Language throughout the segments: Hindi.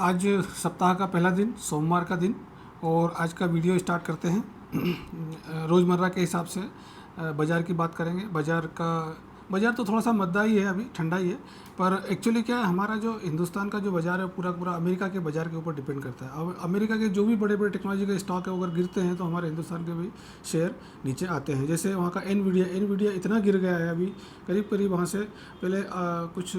आज सप्ताह का पहला दिन सोमवार का दिन और आज का वीडियो स्टार्ट करते हैं। रोज़मर्रा के हिसाब से बाज़ार की बात करेंगे। बाज़ार तो थोड़ा सा मद्दा ही है, अभी ठंडा ही है, पर एक्चुअली क्या है, हमारा जो हिंदुस्तान का जो बाज़ार है पूरा पूरा अमेरिका के बाज़ार के ऊपर डिपेंड करता है। अब अमेरिका के जो भी बड़े बड़े टेक्नोलॉजी के स्टॉक है, अगर गिरते हैं तो हमारे हिंदुस्तान के भी शेयर नीचे आते हैं। जैसे वहाँ का एनवीडिया इतना गिर गया है अभी, करीब करीब वहाँ से पहले कुछ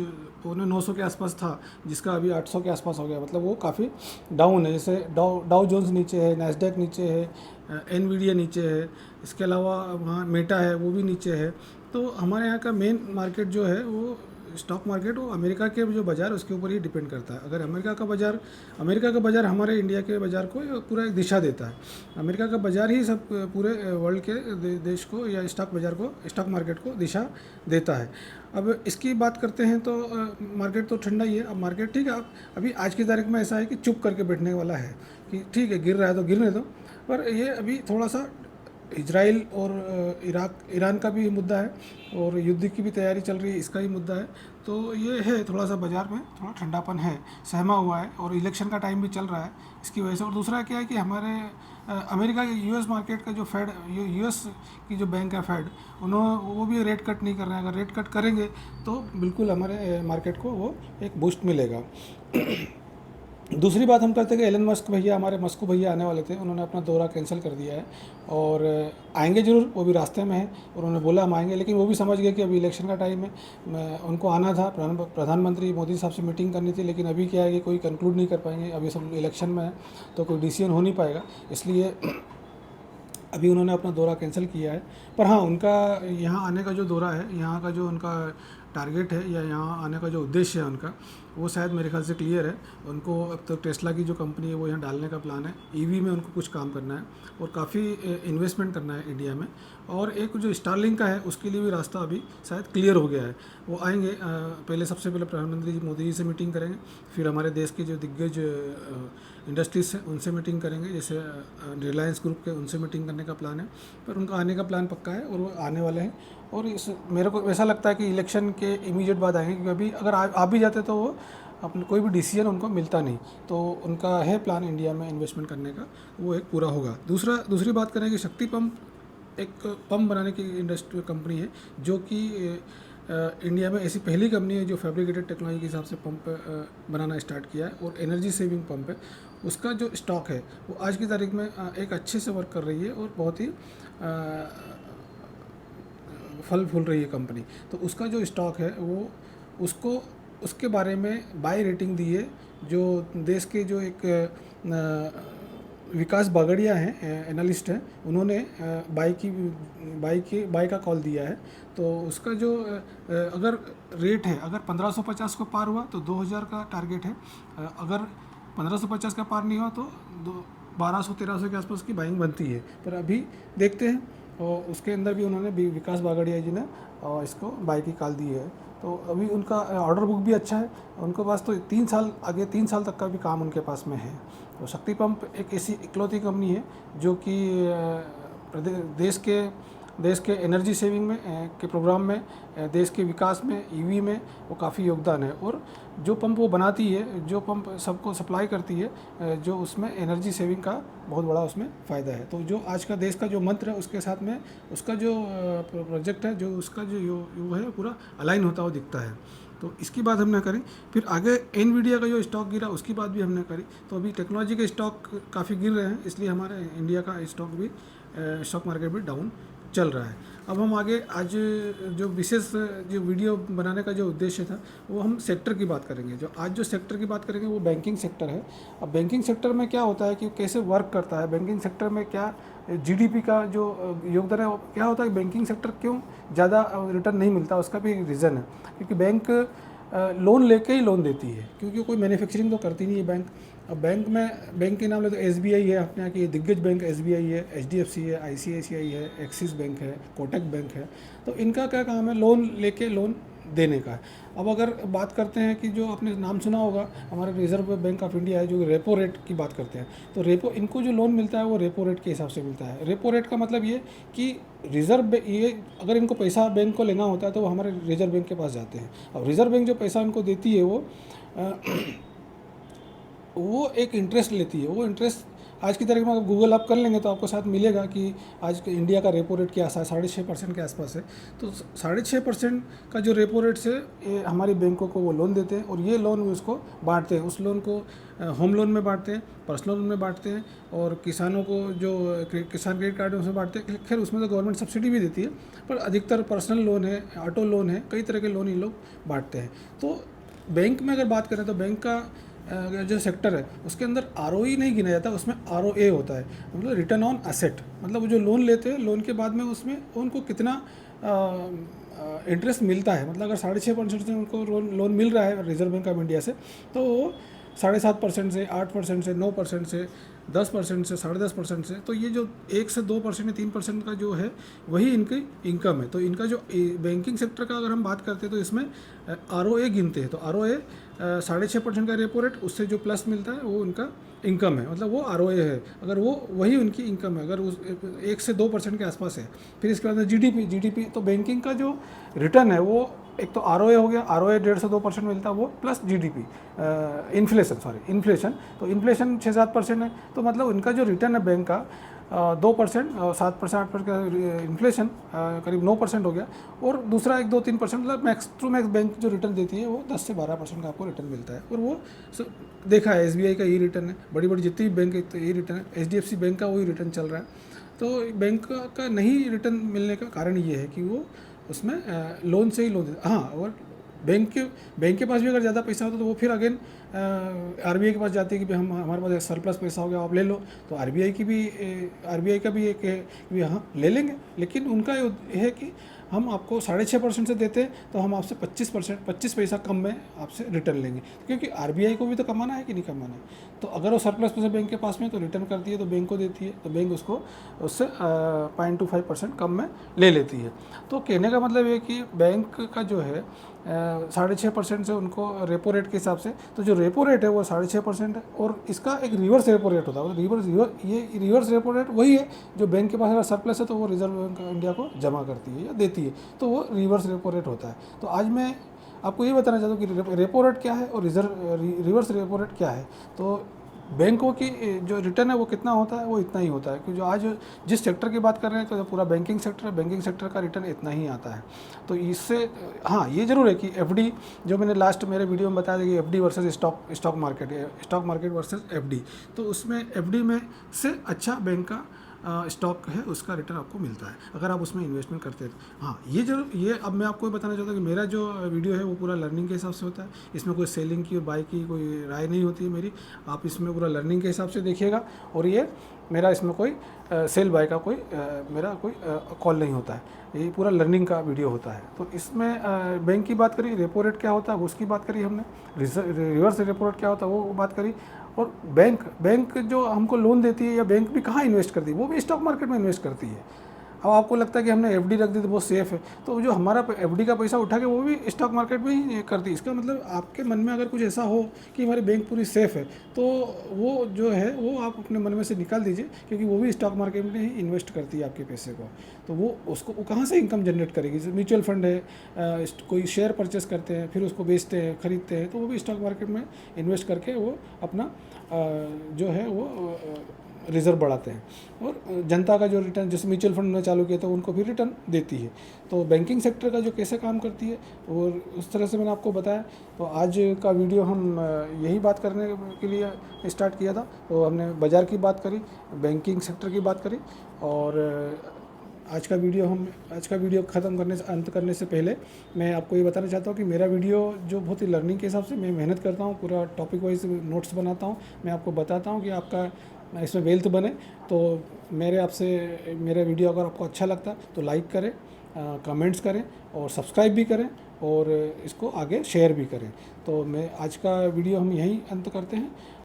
900 के आसपास था, जिसका अभी 800 के आसपास हो गया। मतलब वो काफ़ी डाउन है। जैसे डाउ जोन्स नीचे है, नैस्डैक नीचे है, एनवीडिया नीचे है, इसके अलावा वहाँ मेटा है वो भी नीचे है। तो हमारे यहाँ का मेन मार्केट जो है वो स्टॉक मार्केट, वो अमेरिका के जो बाज़ार उसके ऊपर ही डिपेंड करता है। अगर अमेरिका का बाज़ार हमारे इंडिया के बाज़ार को पूरा एक दिशा देता है। अमेरिका का बाज़ार ही सब पूरे वर्ल्ड के देश को या स्टॉक मार्केट को दिशा देता है। अब इसकी बात करते हैं तो मार्केट तो ठंडा ही है। अब मार्केट ठीक है, अब अभी आज की तारीख में ऐसा है कि चुप करके बैठने वाला है कि ठीक है, गिर रहा है तो गिरने दो। पर ये अभी थोड़ा सा इजराइल और ईरान का भी मुद्दा है और युद्ध की भी तैयारी चल रही है, इसका ही मुद्दा है। तो ये है, थोड़ा सा बाज़ार में थोड़ा ठंडापन है, सहमा हुआ है, और इलेक्शन का टाइम भी चल रहा है इसकी वजह से। और दूसरा क्या है कि हमारे अमेरिका के यूएस मार्केट का जो यूएस की जो बैंक है फेड, वो भी रेट कट नहीं कर रहे हैं। अगर रेट कट करेंगे तो बिल्कुल हमारे मार्केट को वो एक बूस्ट मिलेगा। दूसरी बात हम करते हैं कि एलन मस्क भैया, हमारे मस्कू भैया आने वाले थे, उन्होंने अपना दौरा कैंसिल कर दिया है और आएंगे ज़रूर, वो भी रास्ते में हैं और उन्होंने बोला हम आएंगे, लेकिन वो भी समझ गए कि अभी इलेक्शन का टाइम है। उनको आना था, प्रधानमंत्री मोदी साहब से मीटिंग करनी थी, लेकिन अभी क्या है कि कोई कंक्लूड नहीं कर पाएंगे, अभी सब इलेक्शन में है तो कोई डिसीजन हो नहीं पाएगा, इसलिए अभी उन्होंने अपना दौरा कैंसिल किया है। पर हाँ, उनका यहाँ आने का जो दौरा है, यहाँ का जो उनका टारगेट है या यहाँ आने का जो उद्देश्य है उनका, वो शायद मेरे ख्याल से क्लियर है। उनको अब तो टेस्ला की जो कंपनी है वो यहाँ डालने का प्लान है, ईवी में उनको कुछ काम करना है और काफ़ी इन्वेस्टमेंट करना है इंडिया में। और एक जो स्टारलिंक का है उसके लिए भी रास्ता अभी शायद क्लियर हो गया है। वो आएंगे, पहले सबसे पहले प्रधानमंत्री जी मोदी जी से मीटिंग करेंगे, फिर हमारे देश के जो दिग्गज इंडस्ट्रीज हैं उनसे मीटिंग करेंगे, जैसे रिलायंस ग्रुप के, उनसे मीटिंग करने का प्लान है। पर उनका आने का प्लान पक्का है और वो आने वाले हैं। और मेरे को ऐसा लगता है कि इलेक्शन के इमीडिएट बाद आएंगे, क्योंकि अभी अगर आ भी जाते तो वो अपने कोई भी डिसीजन उनको मिलता नहीं। तो उनका है प्लान इंडिया में इन्वेस्टमेंट करने का, वो एक पूरा होगा। दूसरी बात करें कि शक्ति पंप एक पंप बनाने की इंडस्ट्री कंपनी है, जो कि इंडिया में ऐसी पहली कंपनी है जो फैब्रिकेटेड टेक्नोलॉजी के हिसाब से पंप बनाना स्टार्ट किया है और एनर्जी सेविंग पंप है। उसका जो स्टॉक है वो आज की तारीख में एक अच्छे से वर्क कर रही है और बहुत ही फल फूल रही है कंपनी। तो उसका जो स्टॉक है वो उसको उसके बारे में बाय रेटिंग दी है, जो देश के जो एक विकास बागड़िया हैं, एनालिस्ट हैं, उन्होंने बाय का कॉल दिया है। तो उसका जो अगर रेट है, अगर 1550 को पार हुआ तो 2000 का टारगेट है, अगर 1550 का पार नहीं हुआ तो 1200-1300 के आसपास की बाइंग बनती है। पर अभी देखते हैं, और उसके अंदर भी उन्होंने विकास बागड़िया जी ने इसको बाय की कॉल दी है। तो अभी उनका ऑर्डर बुक भी अच्छा है, उनके पास तो 3 साल तक का भी काम उनके पास में है। तो शक्ति पंप एक ऐसी इकलौती कंपनी है जो कि देश के एनर्जी सेविंग में के प्रोग्राम में, देश के विकास में, ईवी में वो काफ़ी योगदान है। और जो पंप वो बनाती है, जो पंप सबको सप्लाई करती है, जो उसमें एनर्जी सेविंग का बहुत बड़ा उसमें फ़ायदा है। तो जो आज का देश का जो मंत्र है उसके साथ में उसका जो प्रोजेक्ट है, जो उसका जो वो है पूरा अलाइन होता हुआ दिखता है। तो इसकी बात हमने करी। फिर आगे एनवीडिया का जो स्टॉक गिरा उसकी बात भी हमने करी। तो अभी टेक्नोलॉजी के स्टॉक काफ़ी गिर रहे हैं, इसलिए हमारे इंडिया का स्टॉक मार्केट भी डाउन चल रहा है। अब हम आगे आज जो विशेष जो वीडियो बनाने का जो उद्देश्य था, वो हम सेक्टर की बात करेंगे। जो सेक्टर की बात करेंगे वो बैंकिंग सेक्टर है। अब बैंकिंग सेक्टर में क्या होता है कि कैसे वर्क करता है, बैंकिंग सेक्टर में क्या जीडीपी का जो योगदान है, क्या होता है, बैंकिंग सेक्टर क्यों ज़्यादा रिटर्न नहीं मिलता, उसका भी एक रीज़न है। क्योंकि बैंक लोन लेके ही लोन देती है, क्योंकि कोई मैन्युफैक्चरिंग तो करती नहीं है बैंक। अब बैंक के नाम ले तो एसबीआई है, अपने यहाँ की दिग्गज बैंक एसबीआई है, एचडीएफसी है, आईसीआईसीआई है, एक्सिस बैंक है, कोटक बैंक है। तो इनका क्या काम है, लोन लेके लोन देने का है। अब अगर बात करते हैं कि जो आपने नाम सुना होगा, हमारे रिजर्व बैंक ऑफ इंडिया है, जो रेपो रेट की बात करते हैं, तो इनको जो लोन मिलता है वो रेपो रेट के हिसाब से मिलता है। रेपो रेट का मतलब ये कि ये अगर इनको पैसा बैंक को लेना होता है तो वो हमारे रिजर्व बैंक के पास जाते हैं। अब रिजर्व बैंक जो पैसा इनको देती है वो वो एक इंटरेस्ट लेती है। वो इंटरेस्ट आज की तारीख में अगर गूगल आप कर लेंगे तो आपको साथ मिलेगा कि आज के इंडिया का रेपो रेट क्या है, 6.5% के आसपास है। तो 6.5% का जो रेपो रेट से ये हमारी बैंकों को वो लोन देते हैं, और ये लोन उसको बांटते हैं। उस लोन को होम लोन में बांटते हैं, पर्सनल लोन में बांटते हैं, और किसानों को जो किसान क्रेडिट कार्ड है उसमें बांटते हैं। खैर उसमें तो गवर्नमेंट सब्सिडी भी देती है, पर अधिकतर पर्सनल लोन है, ऑटो लोन है, कई तरह के लोन ये लोग बांटते हैं। तो बैंक में अगर बात करें तो बैंक का जो सेक्टर है उसके अंदर आरओई नहीं गिना जाता, उसमें आरओए होता है, मतलब रिटर्न ऑन एसेट। मतलब वो जो लोन लेते हैं, लोन के बाद में उसमें उनको कितना इंटरेस्ट मिलता है। मतलब अगर 6.5% से उनको लोन मिल रहा है रिजर्व बैंक ऑफ इंडिया से, तो वो 7.5% से, 8% से, 9% से, 10% से, 10.5% से, तो ये जो 1 से 2% या 3% का जो है वही इनकी इनकम है। तो इनका जो बैंकिंग सेक्टर का अगर हम बात करते हैं तो इसमें आरओए गिनते हैं। तो आरओए 6.5% का रेपो रेट, उससे जो प्लस मिलता है वो उनका इनकम है, मतलब वो आरओए है। अगर वो वही उनकी इनकम है, अगर उस 1 से 2% के आसपास है। फिर इसके बाद जीडीपी। तो बैंकिंग का जो रिटर्न है वो एक तो आरओए हो गया, आरओए 1.5 से 2% मिलता है वो, प्लस जीडीपी इन्फ्लेशन। तो इन्फ्लेशन 6-7% है, तो मतलब उनका जो रिटर्न है बैंक का 2%, 7%, 8% का इन्फ्लेशन करीब 9% हो गया। और दूसरा 1-2-3%, मतलब मैक्स टू मैक्स बैंक जो रिटर्न देती है वो 10 से 12% का आपको रिटर्न मिलता है। और वो देखा है, एसबीआई का यही रिटर्न है, बड़ी बड़ी जितनी भी बैंक है तो यही रिटर्न है, एचडीएफसी बैंक का वही रिटर्न चल रहा है। तो बैंक का नहीं रिटर्न मिलने का कारण ये है कि वो उसमें लोन से ही लोन देता। हाँ, और बैंक के पास भी अगर ज़्यादा पैसा होता तो वो फिर अगेन आरबीआई के पास जाती है कि भाई हमारे पास एक सरप्लस पैसा हो गया, आप ले लो। तो आरबीआई का भी एक है कि हाँ ले लेंगे, लेकिन उनका ये है कि हम आपको 6.5% से देते हैं तो हम आपसे 25 पैसा कम में आपसे रिटर्न लेंगे, क्योंकि आरबीआई को भी तो कमाना है कि नहीं कमाना है। तो अगर वो सरप्लस पैसा बैंक के पास में तो रिटर्न करती है, तो बैंक को देती है, तो बैंक उसको उससे 0.25% कम में ले लेती है। तो कहने का मतलब ये कि बैंक का जो है 6.5% से उनको रेपो रेट के हिसाब से, तो जो रेपो रेट है वो 6.5% है, और इसका एक रिवर्स रेपो रेट होता है। ये रिवर्स रेपो रेट वही है जो बैंक के पास अगर सरप्लस है तो वो रिजर्व बैंक ऑफ इंडिया को जमा करती है या देती है, तो वो रिवर्स रेपो रेट होता है। तो आज मैं आपको ये बताना चाहता हूँ कि रेपो रेट क्या है और रिवर्स रेपो रेट क्या है। तो बैंकों की जो रिटर्न है वो कितना होता है, वो इतना ही होता है, क्योंकि जो आज जिस सेक्टर की बात कर रहे हैं तो पूरा बैंकिंग सेक्टर है, बैंकिंग सेक्टर का रिटर्न इतना ही आता है। तो इससे हाँ ये ज़रूर है कि एफडी, जो मैंने लास्ट मेरे वीडियो में बताया था कि FD versus stock market versus FD, तो उसमें एफडी में से अच्छा बैंक का स्टॉक है उसका रिटर्न आपको मिलता है अगर आप उसमें इन्वेस्टमेंट करते हैं। हाँ ये जरूर, ये अब मैं आपको बताना चाहता हूँ कि मेरा जो वीडियो है वो पूरा लर्निंग के हिसाब से होता है, इसमें कोई सेलिंग की और बाई की कोई राय नहीं होती है मेरी। आप इसमें पूरा लर्निंग के हिसाब से देखिएगा, और ये मेरा इसमें कोई सेल बाय का मेरा कोई कॉल नहीं होता है, ये पूरा लर्निंग का वीडियो होता है। तो इसमें बैंक की बात करी, रेपो रेट क्या होता है उसकी बात करी हमने, रिवर्स रेपो रेट क्या होता है वो बात करी, और बैंक जो हमको लोन देती है या बैंक भी कहाँ इन्वेस्ट करती है, वो भी स्टॉक मार्केट में इन्वेस्ट करती है। अब आपको लगता है कि हमने एफडी रख दी तो वो सेफ़ है, तो जो हमारा एफडी का पैसा उठा के वो भी स्टॉक मार्केट में ही करती है। इसका मतलब आपके मन में अगर कुछ ऐसा हो कि हमारी बैंक पूरी सेफ़ है, तो वो जो है वो आप अपने मन में से निकाल दीजिए, क्योंकि वो भी स्टॉक मार्केट में ही इन्वेस्ट करती है आपके पैसे को। तो वो कहाँ से इनकम जनरेट करेगी। जैसे म्यूचुअल फंड है, कोई शेयर परचेस करते हैं फिर उसको बेचते हैं खरीदते हैं, तो वो भी स्टॉक मार्केट में इन्वेस्ट करके वो अपना जो है वो रिज़र्व बढ़ाते हैं। और जनता का जो रिटर्न, जैसे म्यूचुअल फंड में चालू किया तो उनको भी रिटर्न देती है। तो बैंकिंग सेक्टर का जो कैसे काम करती है और उस तरह से मैंने आपको बताया। तो आज का वीडियो हम यही बात करने के लिए स्टार्ट किया था। तो हमने बाज़ार की बात करी, बैंकिंग सेक्टर की बात करी, और आज का वीडियो ख़त्म करने से अंत करने से पहले मैं आपको ये बताना चाहता हूँ कि मेरा वीडियो जो बहुत ही लर्निंग के हिसाब से मैं मेहनत करता हूँ, पूरा टॉपिक वाइज नोट्स बनाता हूँ, मैं आपको बताता हूँ कि आपका इसमें वेल्थ बने। तो मेरा वीडियो अगर आपको अच्छा लगता तो लाइक करें, कमेंट्स करें और सब्सक्राइब भी करें, और इसको आगे शेयर भी करें। तो मैं आज का वीडियो हम यहीं अंत करते हैं।